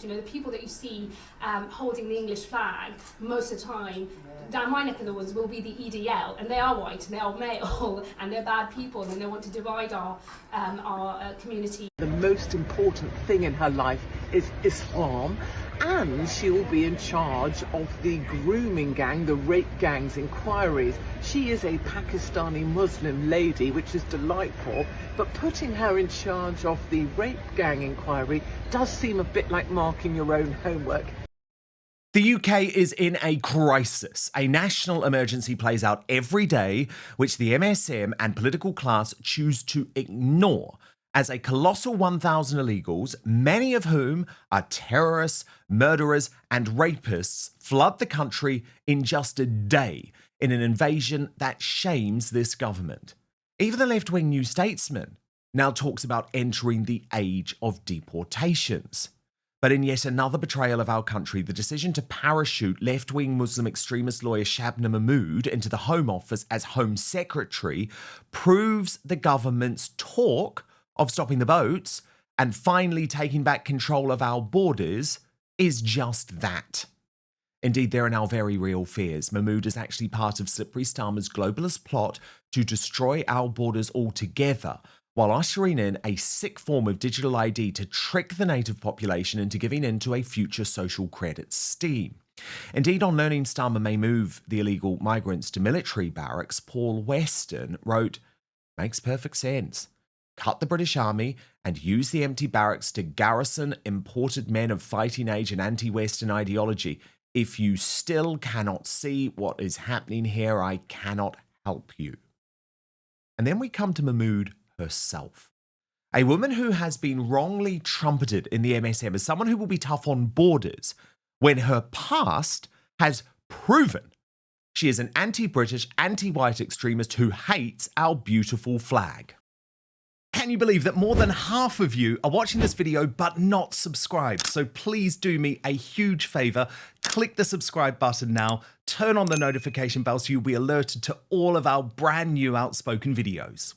You know, the people that you see holding the English flag most of the time down my neck of the woods will be the EDL, and they are white and they are male and they're bad people and they want to divide our community. The most important thing in her life is Islam, and she will be in charge of the grooming gang, the rape gang's inquiries. She is a Pakistani Muslim lady, which is delightful, but putting her in charge of the rape gang inquiry does seem a bit like marking your own homework. The UK is in a crisis. A national emergency plays out every day, which the MSM and political class choose to ignore, as a colossal 1,000 illegals, many of whom are terrorists, murderers, and rapists, flood the country in just a day in an invasion that shames this government. Even the left-wing New Statesman now talks about entering the age of deportations. But in yet another betrayal of our country, the decision to parachute left-wing Muslim extremist lawyer Shabana Mahmood into the Home Office as Home Secretary proves the government's talk of stopping the boats and finally taking back control of our borders is just that. Indeed, there are now very real fears. Mahmood is actually part of Slippery Starmer's globalist plot to destroy our borders altogether, while ushering in a sick form of digital ID to trick the native population into giving in to a future social credit scheme. Indeed, on learning Starmer may move the illegal migrants to military barracks, Paul Weston wrote, "Makes perfect sense. Cut the British Army and use the empty barracks to garrison imported men of fighting age and anti-Western ideology. If you still cannot see what is happening here, I cannot help you." And then we come to Mahmood herself, a woman who has been wrongly trumpeted in the MSM as someone who will be tough on borders, when her past has proven she is an anti-British, anti-white extremist who hates our beautiful flag. Can you believe that more than half of you are watching this video but not subscribed? So please do me a huge favour, click the subscribe button now, turn on the notification bell so you'll be alerted to all of our brand new Outspoken videos.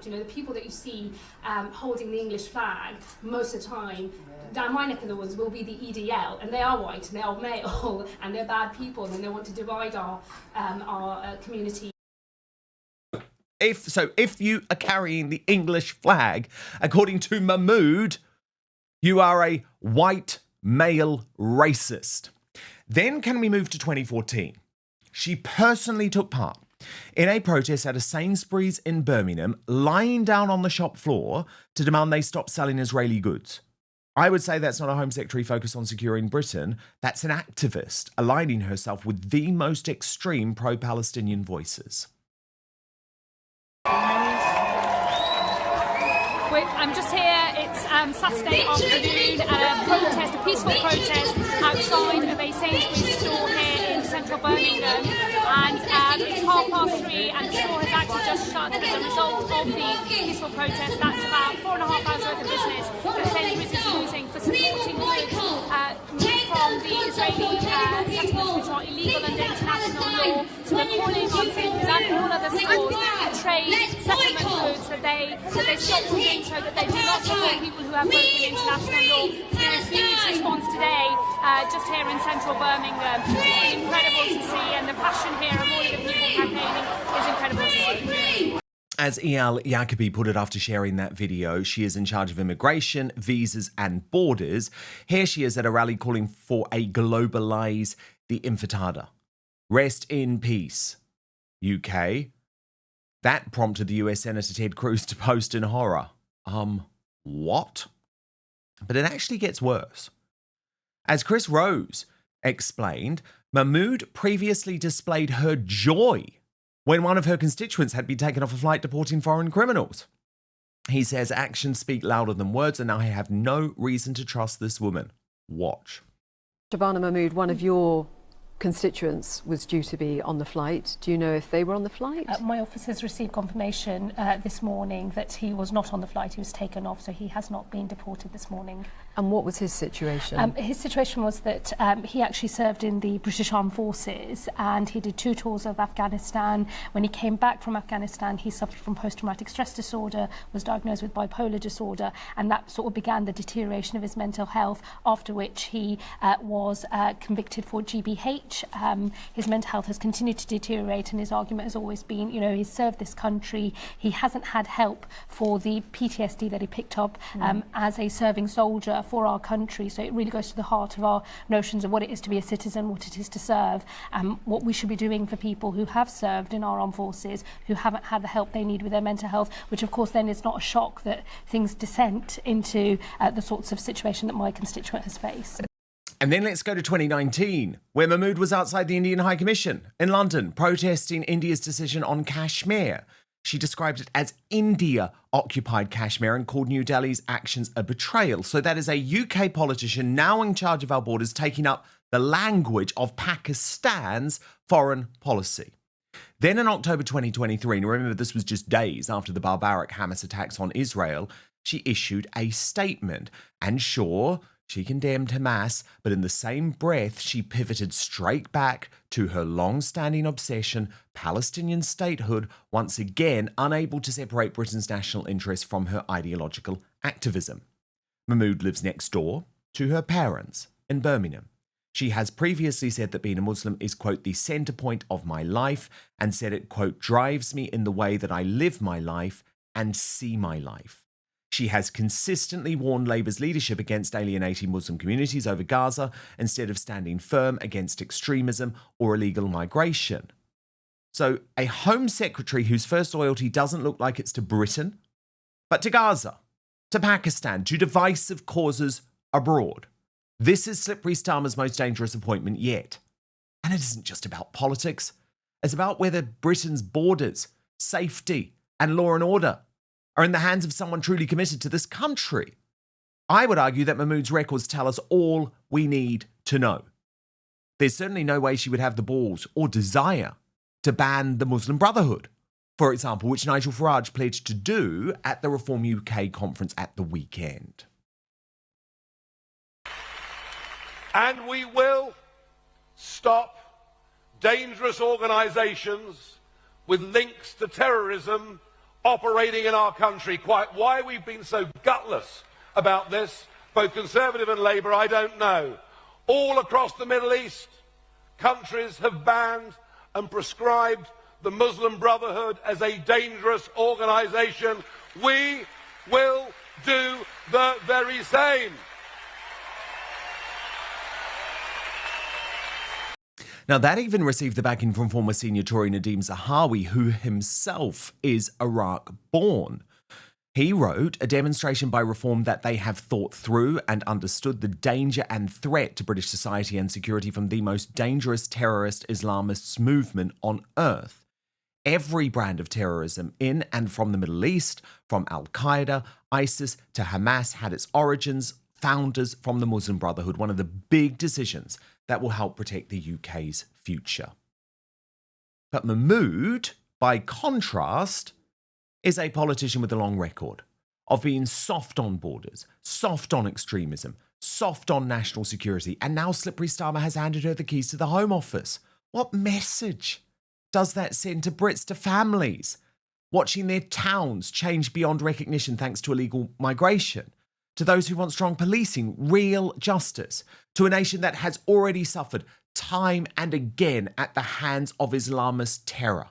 You know, the people that you see holding the English flag most of the time down my neck of the woods will be the EDL, and they are white and they are male and they're bad people and they want to divide our community. If you are carrying the English flag, according to Mahmood, you are a white male racist. Then can we move to 2014? She personally took part in a protest at a Sainsbury's in Birmingham, lying down on the shop floor to demand they stop selling Israeli goods. I would say that's not a Home Secretary focused on securing Britain. That's an activist aligning herself with the most extreme pro-Palestinian voices. I'm just here, it's Saturday afternoon, a peaceful protest outside of a Sainsbury's store here in central Birmingham, and it's 3:30 and the store has actually just shut as a result of the peaceful protest. That's about 4.5 hours worth of business that Sainsbury's is losing for supporting goods from the Israeli settlements which are illegal under international law. So we're calling on Sainsbury's and all other stores that trade settlement goods that they stop doing so that they do not support people who have broken international law. There's a huge response today just here in central Birmingham. It's incredible to see, and the passion here of all of the people campaigning is incredible to see. As El Yacobi put it after sharing that video, she is in charge of immigration, visas and borders. Here she is at a rally calling for a globalise the intifada. Rest in peace, UK. That prompted the US Senator Ted Cruz to post in horror. What? But it actually gets worse. As Chris Rose explained, Mahmood previously displayed her joy when one of her constituents had been taken off a flight deporting foreign criminals. He says actions speak louder than words, and I have no reason to trust this woman. Watch. Shabana Mahmood, one of your constituents was due to be on the flight. Do you know if they were on the flight? My office has received confirmation this morning that he was not on the flight. He was taken off, so he has not been deported this morning. And what was his situation? His situation was that he actually served in the British Armed Forces, and he did 2 tours of Afghanistan. When he came back from Afghanistan, he suffered from post-traumatic stress disorder, was diagnosed with bipolar disorder, and that sort of began the deterioration of his mental health, after which he was convicted for GBH. His mental health has continued to deteriorate, and his argument has always been, you know, he's served this country, he hasn't had help for the PTSD that he picked up as a serving soldier for our country. So it really goes to the heart of our notions of what it is to be a citizen, what it is to serve, what we should be doing for people who have served in our armed forces, who haven't had the help they need with their mental health, which of course then is not a shock that things descend into the sorts of situation that my constituent has faced. And then let's go to 2019, where Mahmood was outside the Indian High Commission in London protesting India's decision on Kashmir. She described it as India-occupied Kashmir and called New Delhi's actions a betrayal. So that is a UK politician now in charge of our borders taking up the language of Pakistan's foreign policy. Then in October 2023, and remember this was just days after the barbaric Hamas attacks on Israel, she issued a statement. And sure, she condemned Hamas, but in the same breath, she pivoted straight back to her long-standing obsession, Palestinian statehood, once again unable to separate Britain's national interest from her ideological activism. Mahmood lives next door to her parents in Birmingham. She has previously said that being a Muslim is, quote, the centre point of my life, and said it, quote, drives me in the way that I live my life and see my life. She has consistently warned Labour's leadership against alienating Muslim communities over Gaza instead of standing firm against extremism or illegal migration. So a Home Secretary whose first loyalty doesn't look like it's to Britain, but to Gaza, to Pakistan, to divisive causes abroad. This is Slippery Starmer's most dangerous appointment yet. And it isn't just about politics. It's about whether Britain's borders, safety, and law and order are in the hands of someone truly committed to this country. I would argue that Mahmood's records tell us all we need to know. There's certainly no way she would have the balls or desire to ban the Muslim Brotherhood, for example, which Nigel Farage pledged to do at the Reform UK conference at the weekend. And we will stop dangerous organisations with links to terrorism operating in our country. Quite why we've been so gutless about this, both Conservative and Labour, I don't know. All across the Middle East, countries have banned and prescribed the Muslim Brotherhood as a dangerous organisation. We will do the very same. Now, that even received the backing from former senior Tory Nadeem Zahawi, who himself is Iraq-born. He wrote a demonstration by Reform that they have thought through and understood the danger and threat to British society and security from the most dangerous terrorist Islamists movement on earth. Every brand of terrorism in and from the Middle East, from Al-Qaeda, ISIS to Hamas, had its origins, founders from the Muslim Brotherhood, one of the big decisions that will help protect the UK's future. But Mahmood, by contrast, is a politician with a long record of being soft on borders, soft on extremism, soft on national security, and now Slippery Starmer has handed her the keys to the Home Office. What message does that send to Brits, to families watching their towns change beyond recognition thanks to illegal migration? To those who want strong policing, real justice, to a nation that has already suffered time and again at the hands of Islamist terror.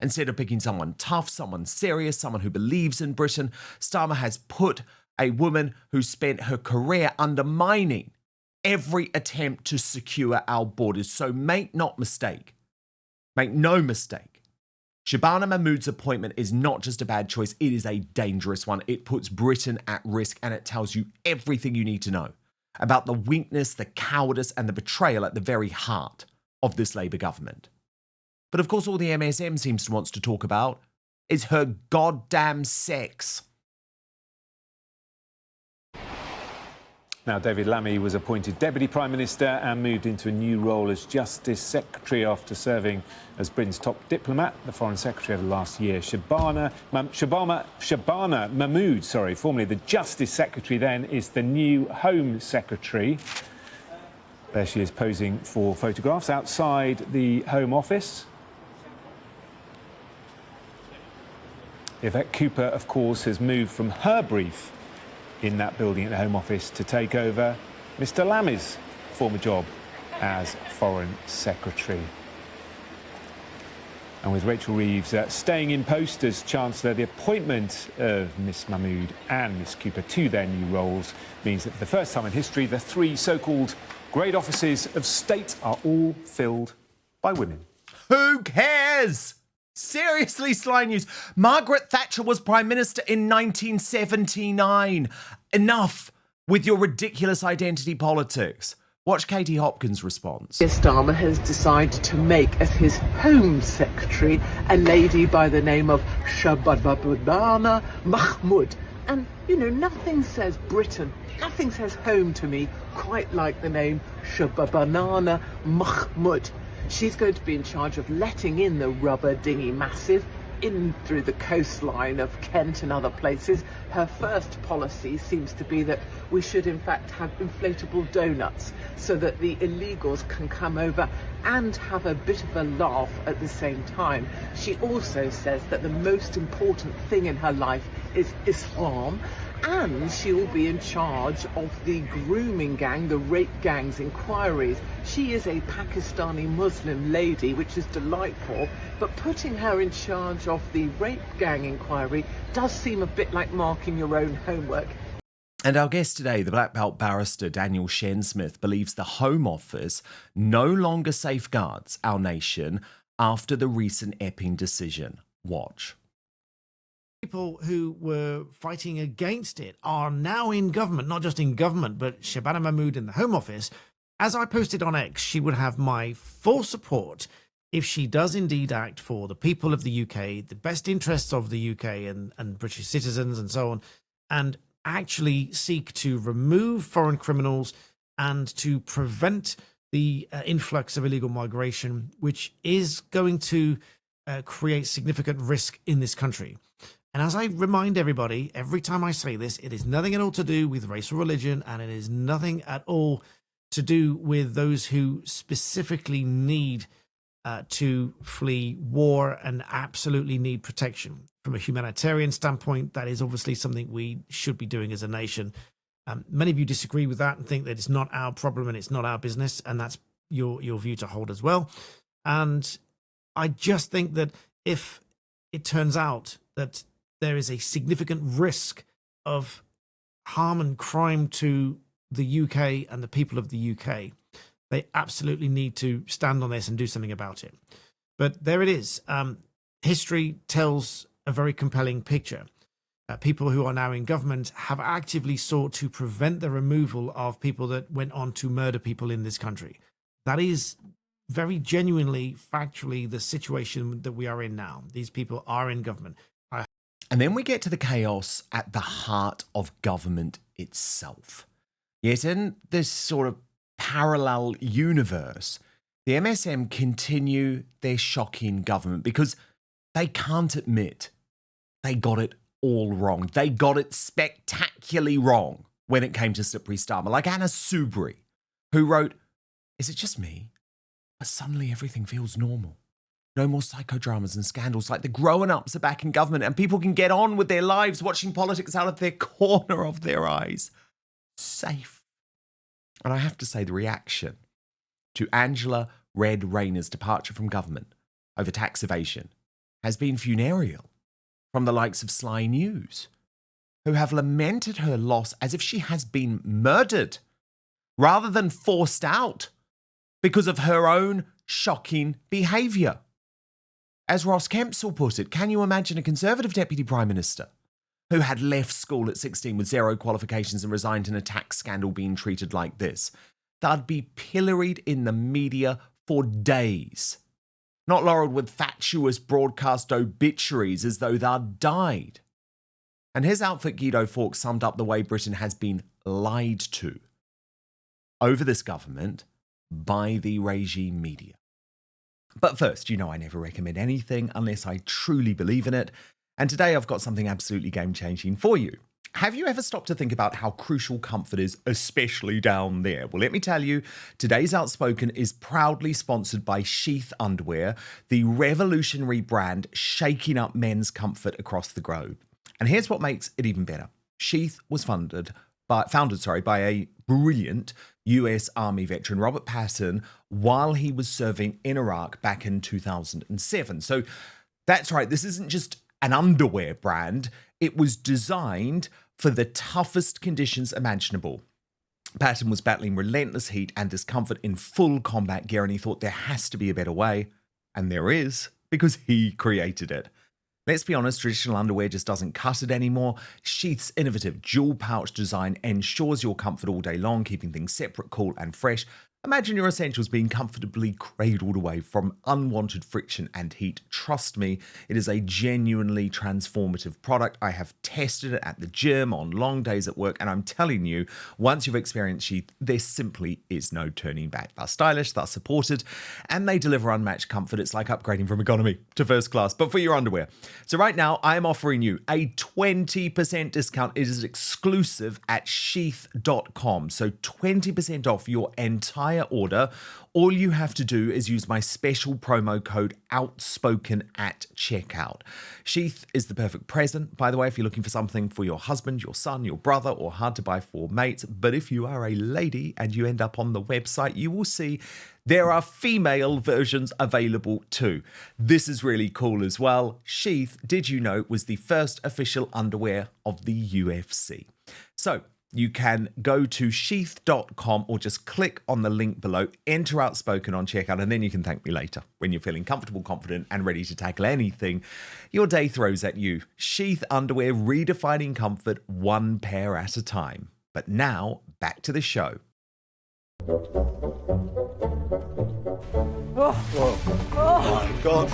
Instead of picking someone tough, someone serious, someone who believes in Britain, Starmer has put a woman who spent her career undermining every attempt to secure our borders. So make no mistake, Shabana Mahmood's appointment is not just a bad choice, it is a dangerous one. It puts Britain at risk, and it tells you everything you need to know about the weakness, the cowardice, and the betrayal at the very heart of this Labour government. But of course, all the MSM seems to want to talk about is her goddamn sex. Now, David Lammy was appointed Deputy Prime Minister and moved into a new role as Justice Secretary after serving as Britain's top diplomat. The Foreign Secretary of the last year, Shabana Mahmood, formerly the Justice Secretary then, is the new Home Secretary. There she is posing for photographs outside the Home Office. Yvette Cooper, of course, has moved from her brief in that building at the Home Office to take over Mr Lammy's former job as Foreign Secretary. And with Rachel Reeves staying in post as Chancellor, the appointment of Miss Mahmood and Miss Cooper to their new roles means that for the first time in history, the three so-called great offices of state are all filled by women. Who cares? Seriously, Sly News. Margaret Thatcher was Prime Minister in 1979. Enough with your ridiculous identity politics. Watch Katie Hopkins' response. Starmer has decided to make as his Home Secretary a lady by the name of Shabana Mahmood. And, you know, nothing says Britain, nothing says home to me quite like the name Shabana Mahmood. She's going to be in charge of letting in the rubber dinghy massive in through the coastline of Kent and other places. Her first policy seems to be that we should in fact have inflatable donuts so that the illegals can come over and have a bit of a laugh at the same time. She also says that the most important thing in her life is Islam, and she will be in charge of the grooming gang, the rape gang's inquiries. She is a Pakistani Muslim lady, which is delightful, but putting her in charge of the rape gang inquiry does seem a bit like marking your own homework. And our guest today, the black belt barrister Daniel ShenSmith, believes the Home Office no longer safeguards our nation after the recent Epping decision. Watch. People who were fighting against it are now in government, not just in government, but Shabana Mahmood in the Home Office. As I posted on X, she would have my full support if she does indeed act for the people of the UK, the best interests of the UK and British citizens and so on, and actually seek to remove foreign criminals and to prevent the influx of illegal migration, which is going to create significant risk in this country. And as I remind everybody, every time I say this, it is nothing at all to do with race or religion, and it is nothing at all to do with those who specifically need to flee war and absolutely need protection. From a humanitarian standpoint, that is obviously something we should be doing as a nation. Many of you disagree with that and think that it's not our problem and it's not our business, and that's your view to hold as well. And I just think that if it turns out that there is a significant risk of harm and crime to the UK and the people of the UK, they absolutely need to stand on this and do something about it. But there it is. History tells a very compelling picture. People who are now in government have actively sought to prevent the removal of people that went on to murder people in this country. That is very genuinely, factually, the situation that we are in now. These people are in government. And then we get to the chaos at the heart of government itself. Yet in this sort of parallel universe, the MSM continue their shocking government because they can't admit they got it all wrong. They got it spectacularly wrong when it came to slippery Starmer. Like Anna Soubry, who wrote, "Is it just me? But suddenly everything feels normal. No more psychodramas and scandals. Like the grown-ups are back in government and people can get on with their lives watching politics out of their corner of their eyes. Safe." And I have to say the reaction to Angela Red Rayner's departure from government over tax evasion has been funereal from the likes of Sly News, who have lamented her loss as if she has been murdered rather than forced out because of her own shocking behaviour. As Ross Kempsell put it, can you imagine a Conservative Deputy Prime Minister who had left school at 16 with zero qualifications and resigned in a tax scandal being treated like this? They'd be pilloried in the media for days, not laurelled with fatuous broadcast obituaries as though they'd died. And his outfit Guido Fawkes summed up the way Britain has been lied to over this government by the regime media. But first, you know I never recommend anything unless I truly believe in it. And today I've got something absolutely game-changing for you. Have you ever stopped to think about how crucial comfort is, especially down there? Well, let me tell you, today's Outspoken is proudly sponsored by Sheath Underwear, the revolutionary brand shaking up men's comfort across the globe. And here's what makes it even better. Sheath was founded by a brilliant US Army veteran, Robert Patton, while he was serving in Iraq back in 2007. So that's right, this isn't just an underwear brand. It was designed for the toughest conditions imaginable. Patton was battling relentless heat and discomfort in full combat gear, and he thought there has to be a better way. And there is, because he created it. Let's be honest, traditional underwear just doesn't cut it anymore. Sheath's innovative dual pouch design ensures your comfort all day long, keeping things separate, cool and fresh. Imagine your essentials being comfortably cradled away from unwanted friction and heat. Trust me, it is a genuinely transformative product. I have tested it at the gym, on long days at work, and I'm telling you, once you've experienced Sheath, there simply is no turning back. They're stylish, they're supported, and they deliver unmatched comfort. It's like upgrading from economy to first class, but for your underwear. So right now, I am offering you a 20% discount. It is exclusive at sheath.com. So 20% off your entire order. All you have to do is use my special promo code Outspoken at checkout. Sheath is the perfect present, by the way, if you're looking for something for your husband, your son, your brother, or hard to buy for mates. But if you are a lady and you end up on the website, you will see there are female versions available too. This is really cool as well. Sheath, did you know, was the first official underwear of the UFC. So you can go to sheath.com or just click on the link below, enter Outspoken on checkout, and then you can thank me later when you're feeling comfortable, confident, and ready to tackle anything your day throws at you. Sheath underwear, redefining comfort one pair at a time. But now, back to the show. Oh my God.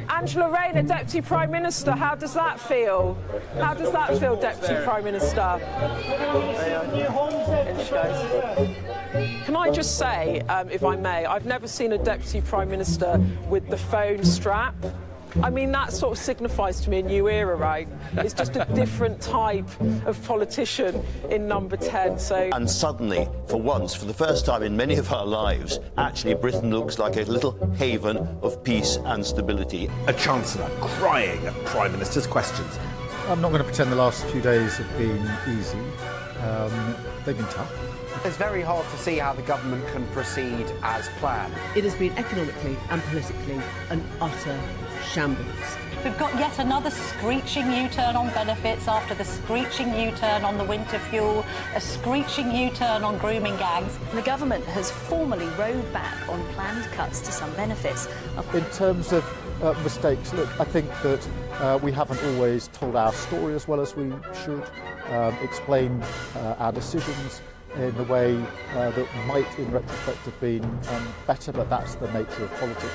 Angela Rayner, Deputy Prime Minister, how does that feel? How does that feel, Deputy Prime Minister? Can I just say, if I may, I've never seen a Deputy Prime Minister with the phone strap. I mean, that sort of signifies to me a new era, right? It's just a different type of politician in number 10, so... And suddenly, for once, for the first time in many of our lives, actually Britain looks like a little haven of peace and stability. A Chancellor crying at Prime Minister's questions. I'm not going to pretend the last few days have been easy. They've been tough. It's very hard to see how the government can proceed as planned. It has been economically and politically an utter shambles. We've got yet another screeching U-turn on benefits after the screeching U-turn on the winter fuel, a screeching U-turn on grooming gangs. The government has formally rowed back on planned cuts to some benefits. In terms of mistakes, look, I think that we haven't always told our story as well as we should, explained our decisions in a way that might, in retrospect, have been better, but that's the nature of politics.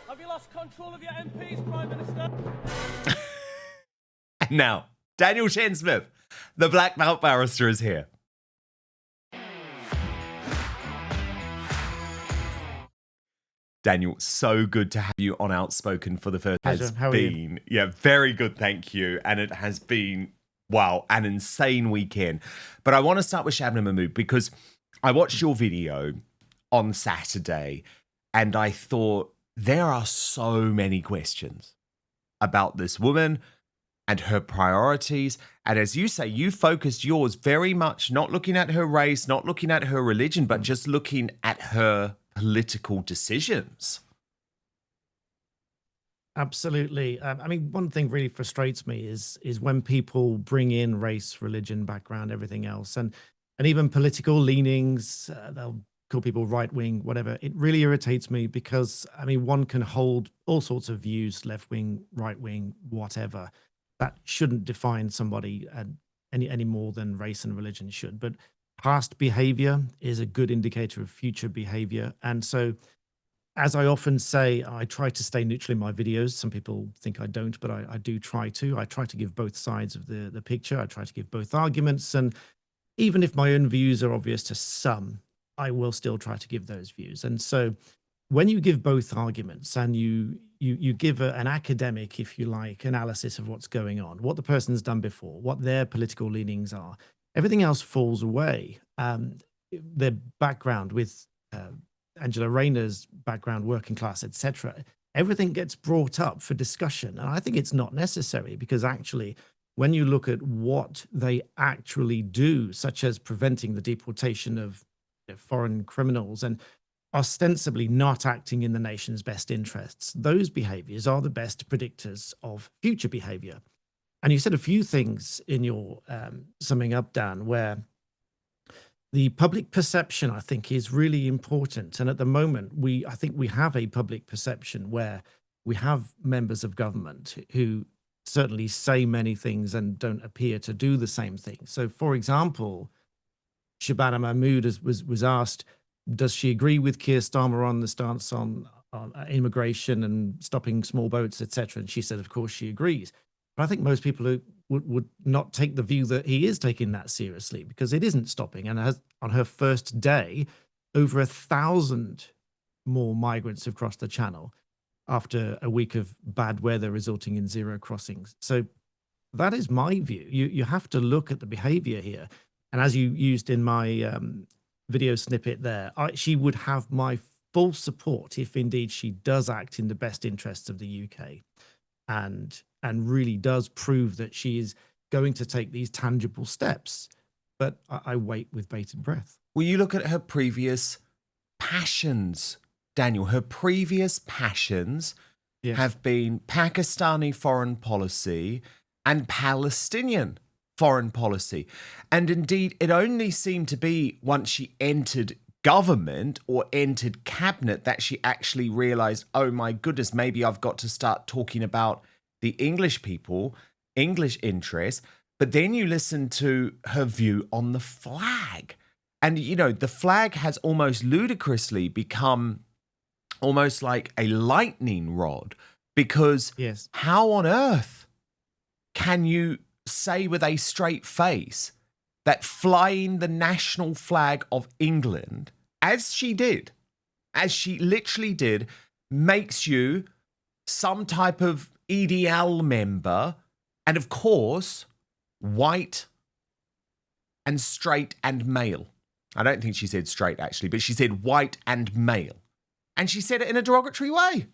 Have you lost control of your MPs, Prime Minister? And now, Daniel ShenSmith, the Black Belt Barrister, is here. Daniel, so good to have you on Outspoken for the first time. How are you? Yeah, very good, thank you. And it has been, wow, an insane weekend. But I want to start with Shabana Mahmood because I watched your video on Saturday and I thought there are so many questions about this woman and her priorities. And as you say, you focused yours very much not looking at her race, not looking at her religion, but just looking at her political decisions. Absolutely. I mean, one thing really frustrates me is when people bring in race, religion, background, everything else, and even political leanings. They'll call people right wing, whatever. It really irritates me because I mean, one can hold all sorts of views, left wing, right wing, whatever. That shouldn't define somebody any more than race and religion should. But past behavior is a good indicator of future behavior, and so as I often say, I try to stay neutral in my videos. Some people think I don't, but I do try to. I try to give both sides of the picture. I try to give both arguments. And even if my own views are obvious to some, I will still try to give those views. And so when you give both arguments and you give an academic, if you like, analysis of what's going on, what the person's done before, what their political leanings are, everything else falls away. Their background with Angela Rayner's background, working class, etc., everything gets brought up for discussion. And I think it's not necessary, because actually, when you look at what they actually do, such as preventing the deportation of foreign criminals and ostensibly not acting in the nation's best interests, those behaviors are the best predictors of future behavior. And you said a few things in your summing up, Dan, where the public perception, I think, is really important. And at the moment, I think we have a public perception where we have members of government who certainly say many things and don't appear to do the same thing. So, for example, Shabana Mahmood was asked, does she agree with Keir Starmer on the stance on immigration and stopping small boats, etc.? And she said, of course, she agrees. But I think most people would not take the view that he is taking that seriously, because it isn't stopping. And on her first day, over 1,000 more migrants have crossed the Channel after a week of bad weather resulting in 0 crossings. So that is my view. You have to look at the behavior here. And as you used in my video snippet there, she would have my full support if indeed she does act in the best interests of the UK and really does prove that she is going to take these tangible steps. But I wait with bated breath. Well, you look at her previous passions, Daniel. Her previous passions have been Pakistani foreign policy and Palestinian foreign policy. And indeed, it only seemed to be once she entered government or entered cabinet that she actually realized, oh my goodness, maybe I've got to start talking about the English people, English interests. But then you listen to her view on the flag. And, you know, the flag has almost ludicrously become almost like a lightning rod, because how on earth can you say with a straight face that flying the national flag of England, as she literally did, makes you some type of EDL member, and of course, white and straight and male. I don't think she said straight, actually, but she said white and male. And she said it in a derogatory way.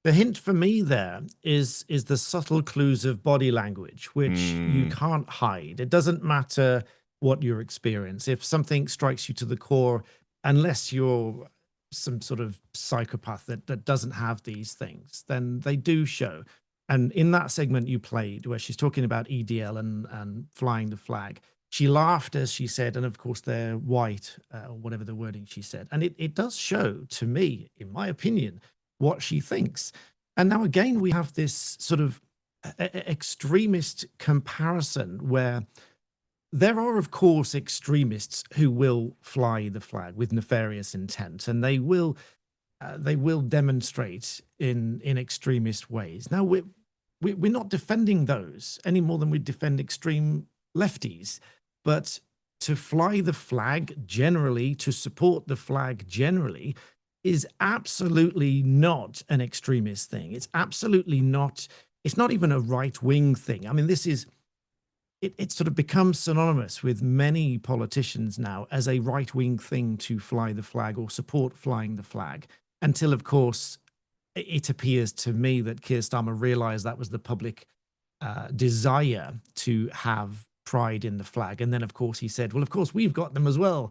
The hint for me there is the subtle clues of body language, which you can't hide. It doesn't matter what your experience. If something strikes you to the core, unless you're some sort of psychopath that doesn't have these things, then they do show. And in that segment you played, where she's talking about EDL and flying the flag, she laughed as she said, and of course they're white, or whatever the wording she said. And it does show, to me, in my opinion, what she thinks. And now again, we have this sort of extremist comparison where there are, of course, extremists who will fly the flag with nefarious intent, and they will demonstrate in extremist ways. Now, we're not defending those any more than we defend extreme lefties, but to fly the flag generally, to support the flag generally, is absolutely not an extremist thing. It's absolutely not. It's not even a right-wing thing. I mean, this is. It sort of becomes synonymous with many politicians now as a right-wing thing to fly the flag or support flying the flag, until, of course, it appears to me that Keir Starmer realized that was the public desire to have pride in the flag. And then, of course, he said, well, of course, we've got them as well.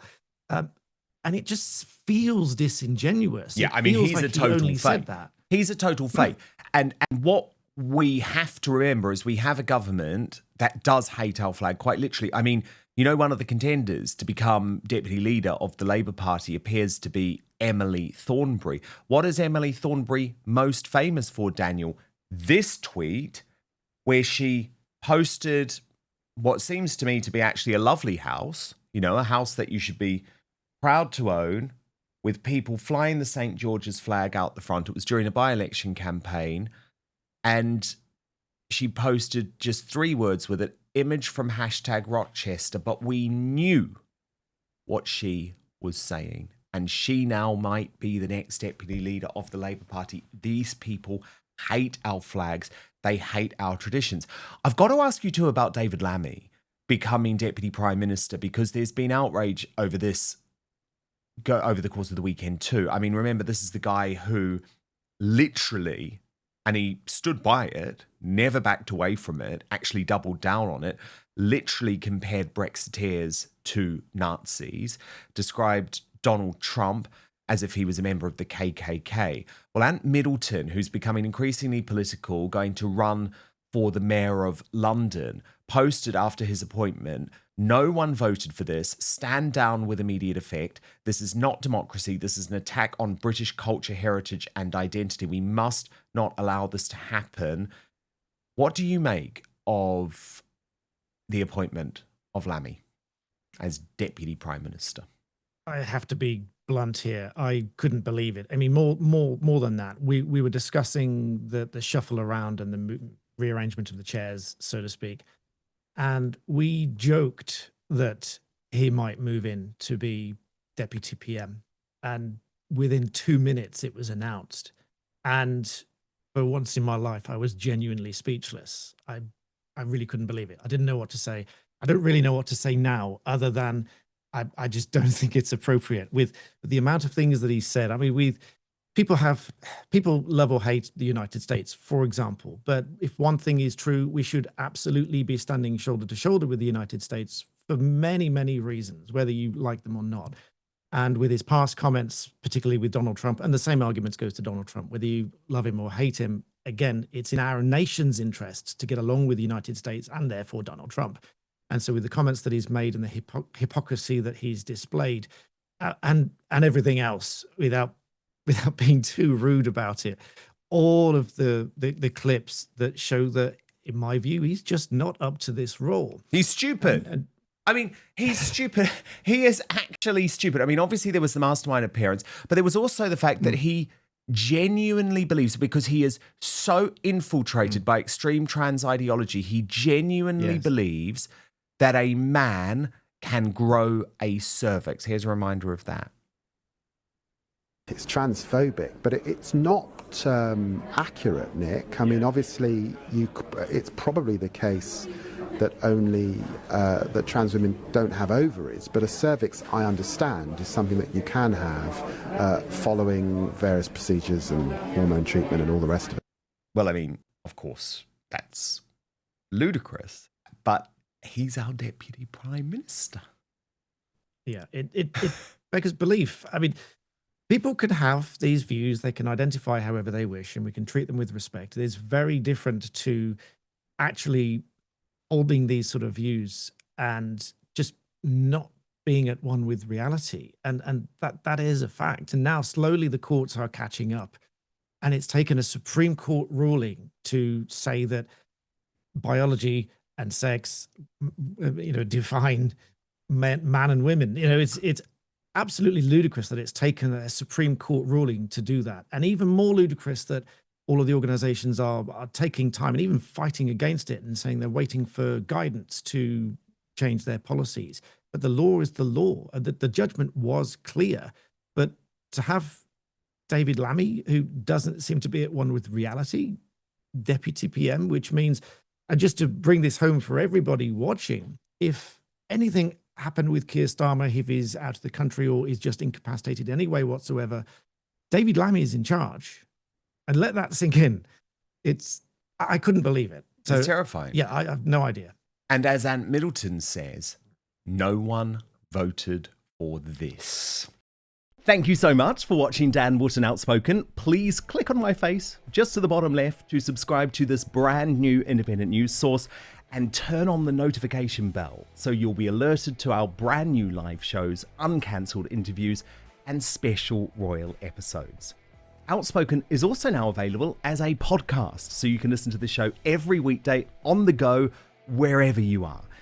And it just feels disingenuous. Yeah, I mean, he's a total fake. He's a total fake. And what we have to remember is we have a government that does hate our flag, quite literally. I mean, you know, one of the contenders to become deputy leader of the Labour Party appears to be Emily Thornberry. What is Emily Thornberry most famous for, Daniel? This tweet where she posted what seems to me to be actually a lovely house, you know, a house that you should be proud to own, with people flying the St. George's flag out the front. It was during a by-election campaign. And she posted just 3 words with it, image from #Rochester. But we knew what she was saying. And she now might be the next deputy leader of the Labour Party. These people hate our flags. They hate our traditions. I've got to ask you too about David Lammy becoming Deputy Prime Minister, because there's been outrage over this over the course of the weekend too. I mean, remember, this is the guy who literally, and he stood by it, never backed away from it, actually doubled down on it, literally compared Brexiteers to Nazis, described Donald Trump as if he was a member of the KKK. Well, Ant Middleton, who's becoming increasingly political, going to run for the mayor of London, posted after his appointment, "No one voted for this. Stand down with immediate effect. This is not democracy. This is an attack on British culture, heritage, and identity. We must not allow this to happen." What do you make of the appointment of Lammy as Deputy Prime Minister? I have to be blunt here. I couldn't believe it. I mean, more than that. We were discussing the shuffle around and the rearrangement of the chairs, so to speak. And we joked that he might move in to be Deputy PM. And within 2 minutes, it was announced. And for once in my life, I was genuinely speechless. I really couldn't believe it. I didn't know what to say. I don't really know what to say now, other than I just don't think it's appropriate with the amount of things that he said. I mean, people love or hate the United States, for example. But if one thing is true, we should absolutely be standing shoulder to shoulder with the United States for many, many reasons, whether you like them or not. And with his past comments, particularly with Donald Trump, and the same arguments goes to Donald Trump, whether you love him or hate him, again, it's in our nation's interests to get along with the United States and therefore Donald Trump. And so with the comments that he's made and the hypocrisy that he's displayed and everything else, without being too rude about it, all of the clips that show that, in my view, he's just not up to this role. He's stupid. I mean, he's stupid. He is actually stupid. I mean, obviously there was the mastermind appearance, but there was also the fact that he genuinely believes, because he is so infiltrated by extreme trans ideology, he genuinely believes that a man can grow a cervix. Here's a reminder of that. It's transphobic, but it's not accurate, Nick. I mean, obviously, it's probably the case that only that trans women don't have ovaries, but a cervix, I understand, is something that you can have following various procedures and hormone treatment and all the rest of it. Well, I mean, of course, that's ludicrous, but he's our Deputy Prime Minister. Yeah, it beggars belief. I mean, people can have these views, they can identify however they wish, and we can treat them with respect. It is very different to actually holding these sort of views and just not being at one with reality. And that is a fact. And now slowly the courts are catching up. And it's taken a Supreme Court ruling to say that biology and sex, define man and women. It's absolutely ludicrous that it's taken a Supreme Court ruling to do that. And even more ludicrous that all of the organizations are taking time and even fighting against it and saying they're waiting for guidance to change their policies. But the law is the law. The judgment was clear. But to have David Lammy, who doesn't seem to be at one with reality, Deputy PM, which means, and just to bring this home for everybody watching, if anything happened with Keir Starmer, if he's out of the country or is just incapacitated any way whatsoever, David Lammy is in charge. And let that sink in. I couldn't believe it. So, it's terrifying. Yeah, I have no idea. And as Ant Middleton says, no one voted for this. Thank you so much for watching Dan Wootton Outspoken. Please click on my face just to the bottom left to subscribe to this brand new independent news source and turn on the notification bell so you'll be alerted to our brand new live shows, uncancelled interviews, and special royal episodes. Outspoken is also now available as a podcast, so you can listen to the show every weekday on the go, wherever you are.